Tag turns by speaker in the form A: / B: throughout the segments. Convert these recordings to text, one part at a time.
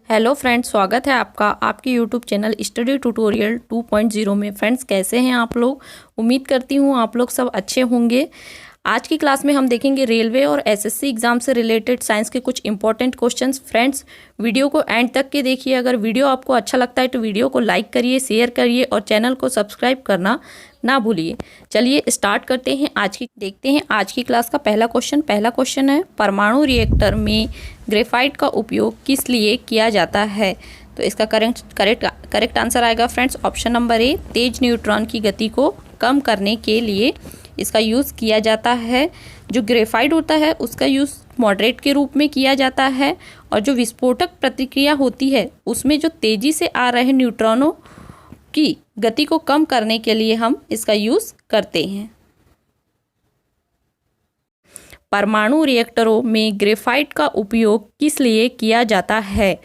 A: Hello friends, स्वागत है आपका आपके यूट्यूब चैनल स्टडी ट्यूटोरियल 2.0 में। फ्रेंड्स, कैसे हैं आप लोग? उम्मीद करती हूँ आप लोग सब अच्छे होंगे। आज की क्लास में हम देखेंगे रेलवे और एसएससी एग्जाम से रिलेटेड साइंस के कुछ इंपॉर्टेंट क्वेश्चंस। फ्रेंड्स, वीडियो को एंड तक के देखिए। अगर वीडियो आपको अच्छा लगता है तो वीडियो को लाइक करिए, शेयर करिए और चैनल को सब्सक्राइब करना ना भूलिए। चलिए स्टार्ट करते हैं। देखते हैं आज की क्लास का पहला क्वेश्चन है, परमाणु रिएक्टर में ग्रेफाइट का उपयोग किस लिए किया जाता है? तो इसका करेक्ट आंसर आएगा friends option number A, Tej neutron की गति को कम करने के लिए इसका यूज़ किया जाता है। जो ग्रेफाइट होता है उसका यूज़ मॉडरेट के रूप में किया जाता है और जो विस्फोटक प्रतिक्रिया होती है उसमें जो तेज़ी से आ रहे न्यूट्रॉनों की गति को कम करने के लिए हम इसका यूज़ करते हैं। परमाणु रिएक्टरों में ग्रेफाइट का उपयोग किस लिए किया जाता है?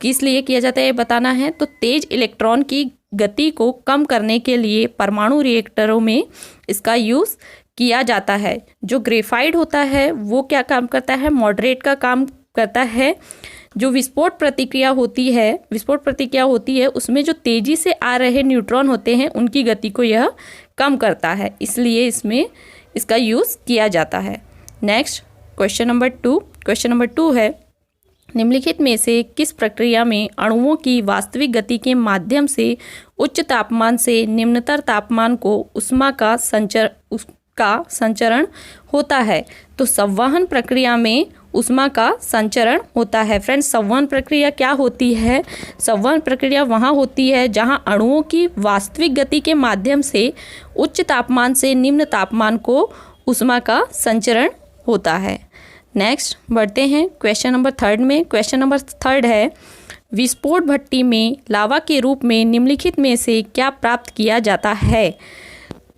A: किस लिए किया जाता है ये बताना है। तो तेज इलेक्ट्रॉन की गति को कम करने के लिए परमाणु रिएक्टरों में इसका यूज़ किया जाता है। जो ग्रेफाइट होता है वो क्या काम करता है? मॉडरेट का काम करता है। जो विस्फोट प्रतिक्रिया होती है उसमें जो तेज़ी से आ रहे न्यूट्रॉन होते हैं उनकी गति को यह कम करता है, इसलिए इसमें इसका यूज़ किया जाता है। नेक्स्ट क्वेश्चन नंबर टू है, निम्नलिखित में से किस प्रक्रिया में अणुओं की वास्तविक गति के माध्यम से उच्च तापमान से निम्नतर तापमान को उष्मा का संचरण होता है? तो संवहन प्रक्रिया में उष्मा का संचरण होता है। फ्रेंड्स, संवहन प्रक्रिया क्या होती है? संवहन प्रक्रिया वहाँ होती है जहाँ अणुओं की वास्तविक गति के माध्यम से उच्च तापमान से निम्न तापमान को उष्मा का संचरण होता है। नेक्स्ट बढ़ते हैं क्वेश्चन नंबर थर्ड में। क्वेश्चन नंबर थर्ड है, विस्फोट भट्टी में लावा के रूप में निम्नलिखित में से क्या प्राप्त किया जाता है?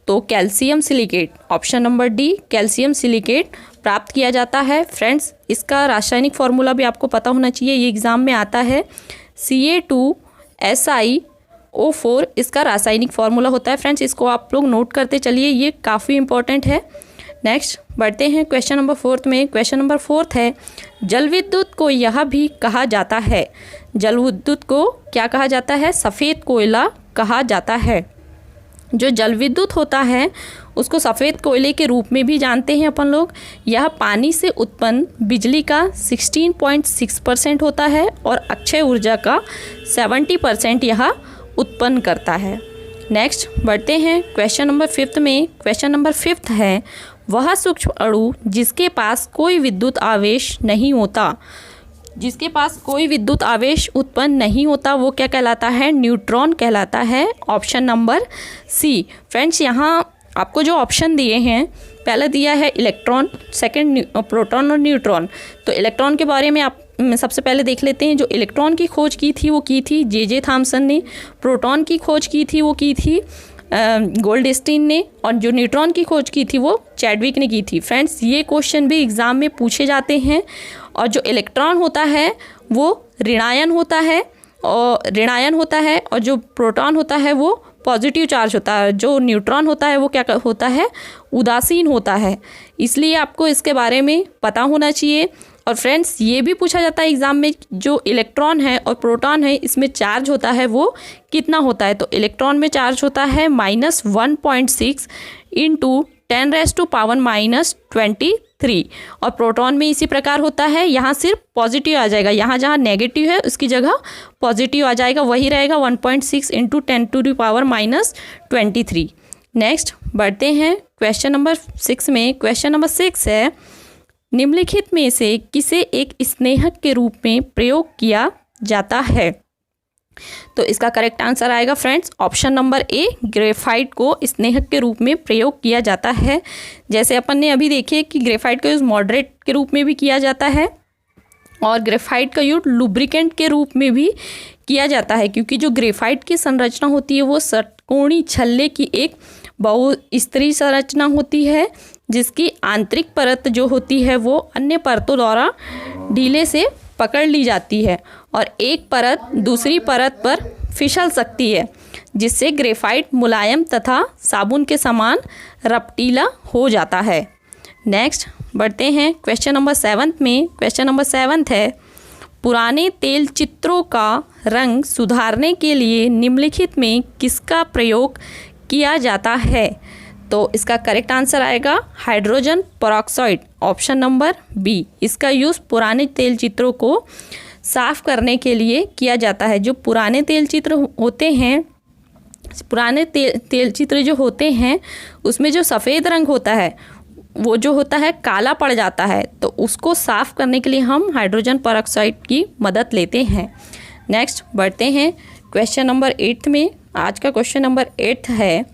A: तो calcium silicate, option number D, calcium silicate प्राप्त किया जाता है। फ्रेंड्स, इसका रासायनिक फार्मूला भी आपको पता होना चाहिए, ये एग्जाम में आता है। Ca2SiO4 इसका रासायनिक फार्मूला होता है। फ्रेंड्स, इसको आप लोग नोट करते चलिए, ये काफ़ी इंपॉर्टेंट है। नेक्स्ट बढ़ते हैं क्वेश्चन नंबर फोर्थ में। क्वेश्चन नंबर फोर्थ है, जल विद्युत को यह भी कहा जाता है, जल विद्युत को क्या कहा जाता है? सफ़ेद कोयला कहा जाता है। जो जल विद्युत होता है उसको सफ़ेद कोयले के रूप में भी जानते हैं अपन लोग। यह पानी से उत्पन्न बिजली का 16.6% होता है और अक्षय ऊर्जा का 70% यह उत्पन्न करता है। नेक्स्ट बढ़ते हैं क्वेश्चन नंबर फिफ्थ में। क्वेश्चन नंबर फिफ्थ है, वह सूक्ष्म अणु जिसके पास कोई विद्युत आवेश नहीं होता, जिसके पास कोई विद्युत आवेश उत्पन्न नहीं होता वो क्या कहलाता है? न्यूट्रॉन कहलाता है। Option number C. फ्रेंड्स, यहाँ आपको जो ऑप्शन दिए हैं, पहला दिया है इलेक्ट्रॉन, सेकंड प्रोटॉन और न्यूट्रॉन। तो इलेक्ट्रॉन के बारे में आप सबसे पहले देख लेते हैं। जो इलेक्ट्रॉन की खोज की थी वो की थी जे थॉमसन ने। प्रोटॉन की खोज की थी वो की थी गोल्डस्टीन ने। और जो न्यूट्रॉन की खोज की थी वो चैडविक ने की थी। फ्रेंड्स, ये क्वेश्चन भी एग्ज़ाम में पूछे जाते हैं। और जो इलेक्ट्रॉन होता है वो ऋणायन होता है और जो प्रोटॉन होता है वो पॉजिटिव चार्ज होता है। जो न्यूट्रॉन होता है वो क्या होता है? उदासीन होता है। इसलिए आपको इसके बारे में पता होना चाहिए। और फ्रेंड्स, ये भी पूछा जाता है एग्ज़ाम में, जो इलेक्ट्रॉन है और प्रोटॉन है इसमें चार्ज होता है वो कितना होता है? तो इलेक्ट्रॉन में चार्ज होता है -1.6 × 10⁻⁻23 और प्रोटॉन में इसी प्रकार होता है। यहाँ सिर्फ पॉजिटिव आ जाएगा, यहाँ जहाँ नेगेटिव है उसकी जगह पॉजिटिव आ जाएगा, वही रहेगा 1.6 × 10⁻⁻23। नेक्स्ट बढ़ते हैं क्वेश्चन नंबर 6 में। क्वेश्चन नंबर 6 है, निम्नलिखित में से किसे एक स्नेहक के रूप में प्रयोग किया जाता है? तो इसका करेक्ट आंसर आएगा friends option number A, graphite को स्नेहक के रूप में प्रयोग किया जाता है। जैसे अपन ने अभी देखे कि ग्रेफाइट का यूज़ मॉडरेट के रूप में भी किया जाता है और ग्रेफाइट का यूज़ लुब्रिकेंट के रूप में भी किया जाता है, क्योंकि जो ग्रेफाइट की संरचना होती है वो षटकोणी छल्ले की एक बहुस्तरीय संरचना होती है, जिसकी आंतरिक परत जो होती है वो अन्य परतों द्वारा ढीले से पकड़ ली जाती है और एक परत दूसरी परत पर फिसल सकती है, जिससे ग्रेफाइट मुलायम तथा साबुन के समान रपटीला हो जाता है। नेक्स्ट बढ़ते हैं क्वेश्चन नंबर 7 में। क्वेश्चन नंबर 7 है, पुराने तेल चित्रों का रंग सुधारने के लिए निम्नलिखित में किसका प्रयोग किया जाता है? तो इसका करेक्ट आंसर आएगा hydrogen peroxide, option number B. इसका यूज़ पुराने तेल चित्रों को साफ करने के लिए किया जाता है। जो पुराने तेल चित्र होते हैं, पुराने तेल चित्र जो होते हैं उसमें जो सफ़ेद रंग होता है वो जो होता है काला पड़ जाता है, तो उसको साफ करने के लिए हम हाइड्रोजन पेरोक्साइड की मदद लेते हैं। नेक्स्ट बढ़ते हैं क्वेश्चन नंबर 8 में। आज का क्वेश्चन नंबर 8 है,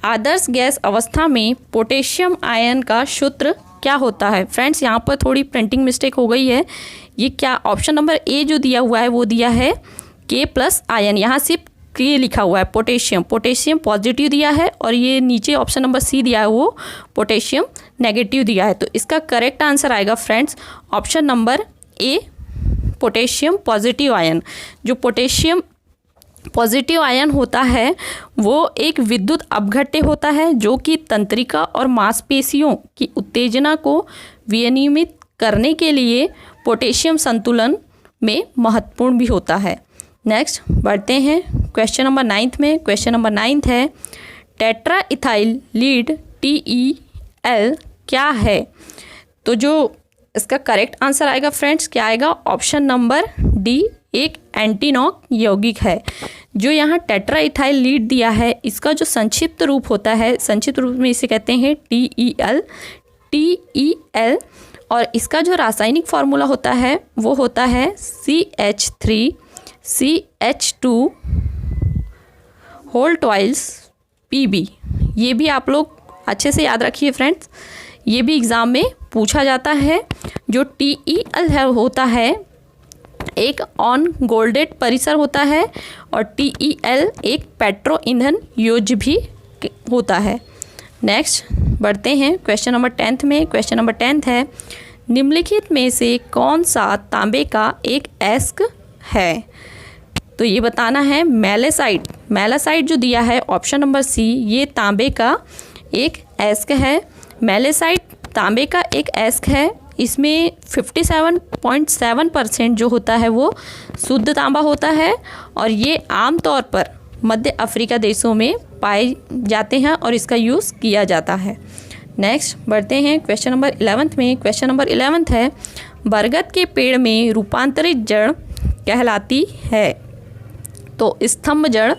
A: आदर्श गैस अवस्था में पोटेशियम आयन का सूत्र क्या होता है? फ्रेंड्स यहाँ पर थोड़ी प्रिंटिंग मिस्टेक हो गई है। ये क्या, ऑप्शन नंबर ए जो दिया हुआ है वो दिया है K+ आयन, यहाँ सिर्फ K लिखा हुआ है। पोटेशियम पॉजिटिव दिया है और ये नीचे ऑप्शन नंबर सी दिया है वो पोटेशियम नेगेटिव दिया है। तो इसका करेक्ट आंसर आएगा friends option number A, potassium positive ion. जो पोटेशियम पॉजिटिव आयन होता है वो एक विद्युत अपघट्य होता है जो कि तंत्रिका और मांसपेशियों की उत्तेजना को विनियमित करने के लिए पोटेशियम संतुलन में महत्वपूर्ण भी होता है। नेक्स्ट बढ़ते हैं क्वेश्चन नंबर 9 में। क्वेश्चन नंबर 9 है, टेट्रा इथाइल लीड TEL क्या है? तो जो इसका करेक्ट आंसर आएगा फ्रेंड्स क्या आएगा? ऑप्शन नंबर डी, एक एंटीनॉक यौगिक है। जो यहाँ टेट्रा इथाइल लीड दिया है इसका जो संक्षिप्त रूप होता है, संक्षिप्त रूप में इसे कहते हैं TEL, और इसका जो रासायनिक फार्मूला होता है वो होता है CH3CH2 होल ट्वाइल्स PB। ये भी आप लोग अच्छे से याद रखिए फ्रेंड्स, ये भी एग्ज़ाम में पूछा जाता है। जो TEL है होता है एक ऑन गोल्डेड परिसर होता है और TEL एक पेट्रो ईंधन योज्य भी होता है। नेक्स्ट बढ़ते हैं क्वेश्चन नंबर 10 में। क्वेश्चन नंबर 10 है, निम्नलिखित में से कौन सा तांबे का एक अयस्क है? तो ये बताना है मेलासाइट जो दिया है ऑप्शन नंबर सी, ये तांबे का एक अयस्क है। मेलासाइट तांबे का एक अयस्क है। इसमें 57.7% जो होता है वो शुद्ध तांबा होता है और ये आमतौर पर मध्य अफ्रीका देशों में पाए जाते हैं और इसका यूज़ किया जाता है। नेक्स्ट बढ़ते हैं क्वेश्चन नंबर 11 में। क्वेश्चन नंबर 11 है, बरगद के पेड़ में रूपांतरित जड़ कहलाती है? तो स्तंभ जड़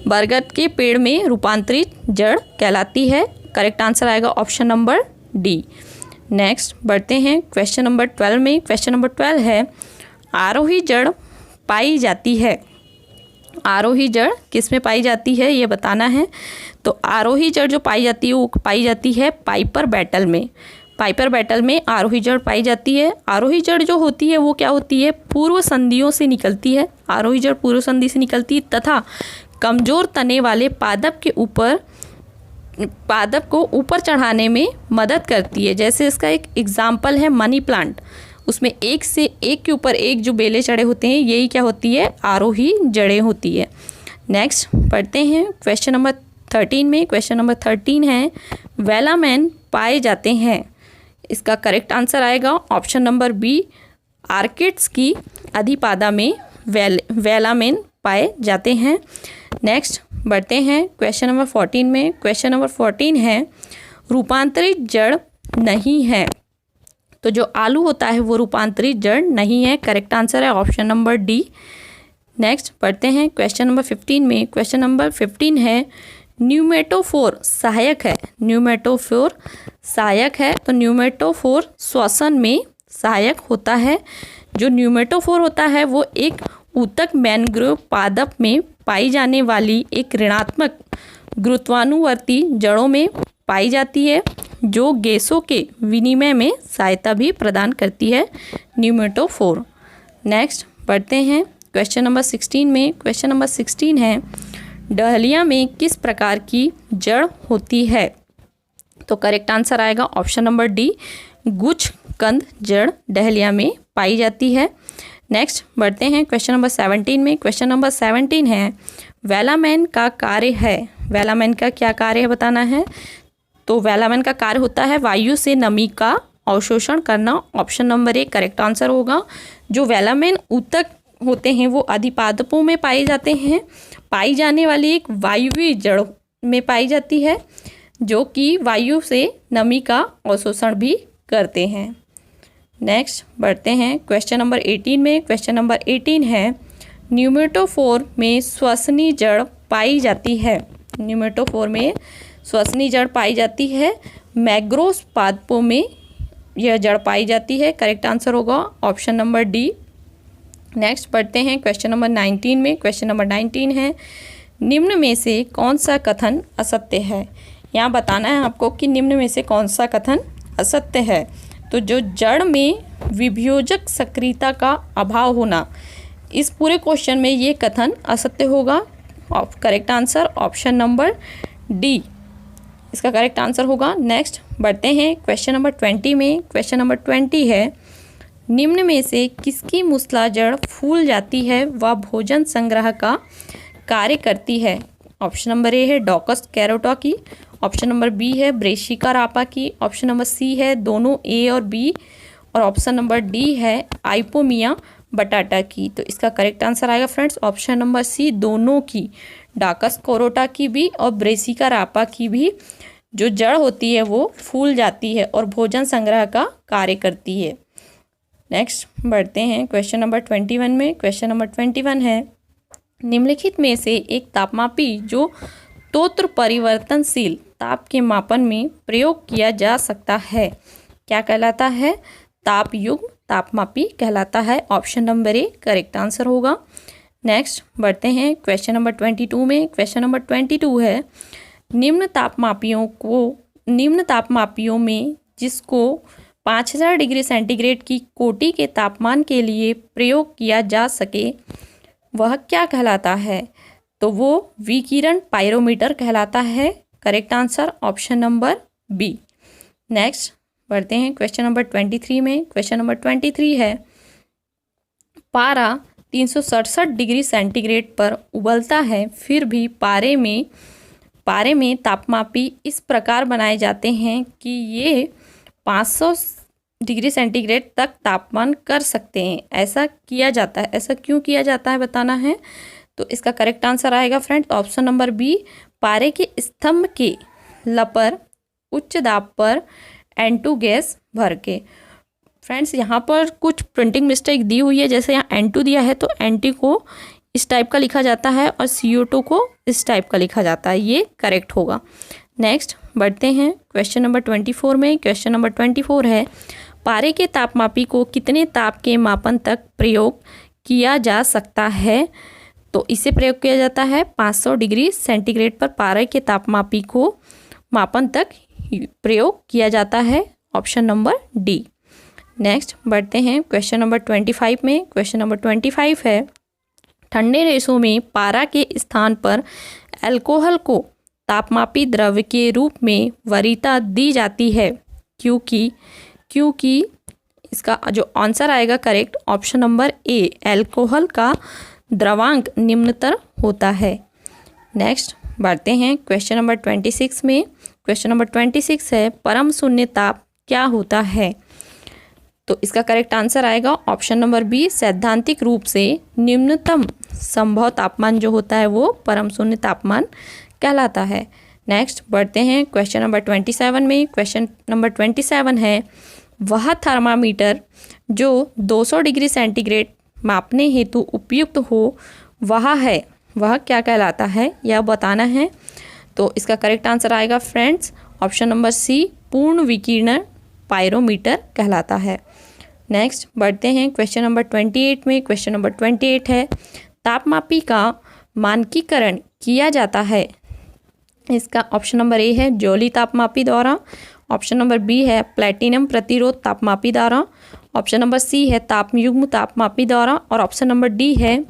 A: बरगद के पेड़ में रूपांतरित जड़ कहलाती है। करेक्ट आंसर आएगा ऑप्शन नंबर डी। नेक्स्ट बढ़ते हैं क्वेश्चन नंबर 12 में। क्वेश्चन नंबर 12 है, आरोही जड़ पाई जाती है? आरोही जड़ किस में पाई जाती है ये बताना है। तो आरोही जड़ जो पाई जाती है वो पाई जाती है पाइपर बेटल में। पाइपर बेटल में आरोही जड़ पाई जाती है। आरोही जड़ जो होती है वो क्या होती है? पूर्व संधियों से निकलती है। आरोही जड़ पूर्व संधि से निकलती है तथा कमज़ोर तने वाले पादप को ऊपर चढ़ाने में मदद करती है। जैसे इसका एक एग्जाम्पल है मनी प्लांट, उसमें एक से एक के ऊपर एक जो बेले चढ़े होते हैं यही क्या होती है? आरोही जड़ें होती है। नेक्स्ट पढ़ते हैं क्वेश्चन नंबर 13 में। क्वेश्चन नंबर 13 है, वेलामेन पाए जाते हैं? इसका करेक्ट आंसर आएगा ऑप्शन नंबर बी, आर्किड्स की अधिपादा में वेलामेन पाए जाते हैं। नेक्स्ट बढ़ते हैं क्वेश्चन नंबर 14 में। क्वेश्चन नंबर 14 है, रूपांतरित जड़ नहीं है? तो जो आलू होता है वो रूपांतरित जड़ नहीं है। करेक्ट आंसर है ऑप्शन नंबर डी। नेक्स्ट पढ़ते हैं क्वेश्चन नंबर 15 में। क्वेश्चन नंबर 15 है, न्यूमेटोफोर सहायक है? न्यूमेटोफोर सहायक है तो न्यूमेटोफोर श्वसन में सहायक होता है। जो न्यूमेटोफोर होता है वो एक ऊतक मैंग्रोव पादप में पाई जाने वाली एक ऋणात्मक गुरुत्वानुवर्ती जड़ों में पाई जाती है जो गैसों के विनिमय में सहायता भी प्रदान करती है, न्यूमेटोफोर। नेक्स्ट बढ़ते हैं क्वेश्चन नंबर 16 में। क्वेश्चन नंबर 16 है, डहलिया में किस प्रकार की जड़ होती है? तो करेक्ट आंसर आएगा ऑप्शन नंबर डी, गुच्छ कंद जड़ डहलिया में पाई जाती है। नेक्स्ट बढ़ते हैं क्वेश्चन नंबर 17 में। क्वेश्चन नंबर 17 है, वेलामेन का कार्य है? वेलामेन का क्या कार्य है बताना है। तो वेलामेन का कार्य होता है वायु से नमी का अवशोषण करना, option number A correct answer होगा। जो वेलामेन ऊतक होते हैं वो अधिपादपों में पाए जाते हैं। पाई जाने वाली एक वायवीय जड़ में पाई जाती है जो कि वायु से नमी का अवशोषण भी करते हैं। नेक्स्ट बढ़ते हैं क्वेश्चन नंबर 18 में। क्वेश्चन नंबर 18 है न्यूमेटोफोर में श्वसनी जड़ पाई जाती है। न्यूमेटोफोर में श्वसनी जड़ पाई जाती है। मैग्रोस पादपों में यह जड़ पाई जाती है। करेक्ट आंसर होगा ऑप्शन नंबर डी। नेक्स्ट बढ़ते हैं क्वेश्चन नंबर 19 में। क्वेश्चन नंबर 19 है निम्न में से कौन सा कथन असत्य है। यहाँ बताना है आपको कि निम्न में से कौन सा कथन असत्य है। तो जो जड़ में विभोजक सक्रियता का अभाव होना, इस पूरे क्वेश्चन में ये कथन असत्य होगा। Correct answer option number D इसका करेक्ट आंसर होगा। नेक्स्ट बढ़ते हैं क्वेश्चन नंबर 20 में। क्वेश्चन नंबर 20 है निम्न में से किसकी मूसला जड़ फूल जाती है व भोजन संग्रह का कार्य करती है। ऑप्शन नंबर ए है डॉकस कैरोटा की, ऑप्शन नंबर बी है ब्रेशिका रापा की, ऑप्शन नंबर सी है दोनों ए और बी, और ऑप्शन नंबर डी है आइपोमिया बटाटा की। तो इसका करेक्ट आंसर आएगा फ्रेंड्स ऑप्शन नंबर सी दोनों की, डाकस कैरोटा की भी और ब्रेशिका रापा की भी जो जड़ होती है वो फूल जाती है और भोजन संग्रह का कार्य करती है। नेक्स्ट बढ़ते हैं क्वेश्चन नंबर 21 में। क्वेश्चन नंबर 21 है निम्नलिखित में से एक तापमापी जो तोत्र परिवर्तनशील ताप के मापन में प्रयोग किया जा सकता है क्या कहलाता है। ताप युग्म तापमापी कहलाता है। Option number A correct answer होगा। नेक्स्ट बढ़ते हैं क्वेश्चन नंबर 22 में। क्वेश्चन नंबर 22 है निम्न तापमापियों में जिसको 5000 डिग्री सेंटीग्रेड की कोटि के तापमान के लिए प्रयोग किया जा सके वह क्या कहलाता है। तो वो विकिरण पायरोमीटर कहलाता है। Correct answer option number B. Next बढ़ते हैं क्वेश्चन नंबर 23 में। क्वेश्चन नंबर 23 है पारा 367 डिग्री सेंटीग्रेड पर उबलता है फिर भी पारे में तापमापी इस प्रकार बनाए जाते हैं कि ये 500 डिग्री सेंटीग्रेड तक तापमान कर सकते हैं। ऐसा किया जाता है, ऐसा क्यों किया जाता है बताना है। तो इसका करेक्ट आंसर आएगा फ्रेंड ऑप्शन नंबर बी पारे के स्तंभ के लपर उच्च दाब पर N2 गैस भर के। फ्रेंड्स यहाँ पर कुछ प्रिंटिंग मिस्टेक दी हुई है, जैसे यहाँ N2 दिया है तो N2 को इस टाइप का लिखा जाता है और CO2 को इस टाइप का लिखा जाता है, ये करेक्ट होगा। नेक्स्ट बढ़ते हैं क्वेश्चन नंबर 24 में। क्वेश्चन नंबर 24 है पारे के तापमापी को कितने ताप के मापन तक प्रयोग किया जा सकता है। तो इसे प्रयोग किया जाता है 500 डिग्री सेंटीग्रेड पर पारे के तापमापी को मापन तक प्रयोग किया जाता है। Option number D. नेक्स्ट बढ़ते हैं क्वेश्चन नंबर 25 में। क्वेश्चन नंबर 25 है ठंडे देशों में पारा के स्थान पर अल्कोहल को तापमापी द्रव्य के रूप में वरीयता दी जाती है क्योंकि इसका जो आंसर आएगा correct option number A alcohol का द्रवांक निम्नतर होता है। नेक्स्ट बढ़ते हैं क्वेश्चन नंबर 26 में। क्वेश्चन नंबर 26 है परम शून्य ताप क्या होता है। तो इसका करेक्ट आंसर आएगा ऑप्शन नंबर बी सैद्धांतिक रूप से निम्नतम संभव तापमान जो होता है वो परम शून्य तापमान कहलाता है। नेक्स्ट बढ़ते हैं क्वेश्चन नंबर 27 में। क्वेश्चन नंबर 27 है वह थर्मामीटर जो 200 डिग्री सेंटीग्रेड मापने हेतु उपयुक्त हो वह क्या कहलाता है यह बताना है। तो इसका करेक्ट आंसर आएगा फ्रेंड्स ऑप्शन नंबर सी पूर्ण विकिरण पायरोमीटर कहलाता है। नेक्स्ट बढ़ते हैं क्वेश्चन नंबर 28 में। क्वेश्चन नंबर 28 है तापमापी का मानकीकरण किया जाता है। इसका ऑप्शन नंबर ए है जॉली तापमापी द्वारा, ऑप्शन नंबर बी है प्लैटिनम प्रतिरोध तापमापी द्वारा, ऑप्शन नंबर सी है तापयुग्म तापमापी द्वारा और ऑप्शन नंबर डी है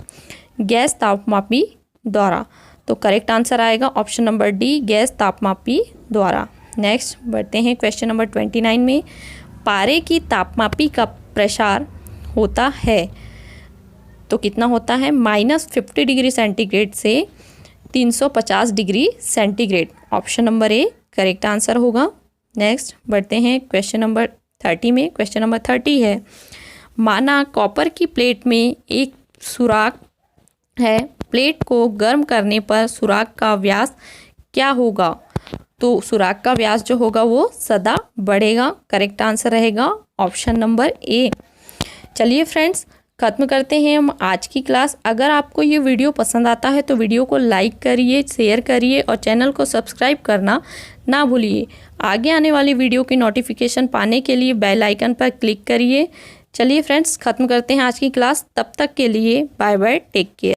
A: गैस तापमापी द्वारा। तो करेक्ट आंसर आएगा ऑप्शन नंबर डी गैस तापमापी द्वारा। नेक्स्ट बढ़ते हैं क्वेश्चन नंबर 29 में। पारे की तापमापी का प्रसार होता है तो कितना होता है -50 डिग्री सेंटीग्रेड से 350 degree centigrade. Option number A correct answer होगा। नेक्स्ट बढ़ते हैं क्वेश्चन नंबर 30 में क्वेश्चन नंबर 30 है, माना कॉपर की प्लेट में एक सुराख है, प्लेट को गर्म करने पर सुराख का व्यास क्या होगा? तो सुराख का व्यास जो होगा वो सदा बढ़ेगा। करेक्ट आंसर रहेगा ऑप्शन नंबर ए। चलिए फ्रेंड्स, ख़त्म करते हैं हम आज की क्लास। अगर आपको ये वीडियो पसंद आता है तो वीडियो को लाइक करिए, शेयर करिए और चैनल को सब्सक्राइब करना ना भूलिए। आगे आने वाली वीडियो की नोटिफिकेशन पाने के लिए बेल आइकन पर क्लिक करिए। चलिए फ्रेंड्स, ख़त्म करते हैं आज की क्लास। तब तक के लिए बाय बाय, टेक केयर।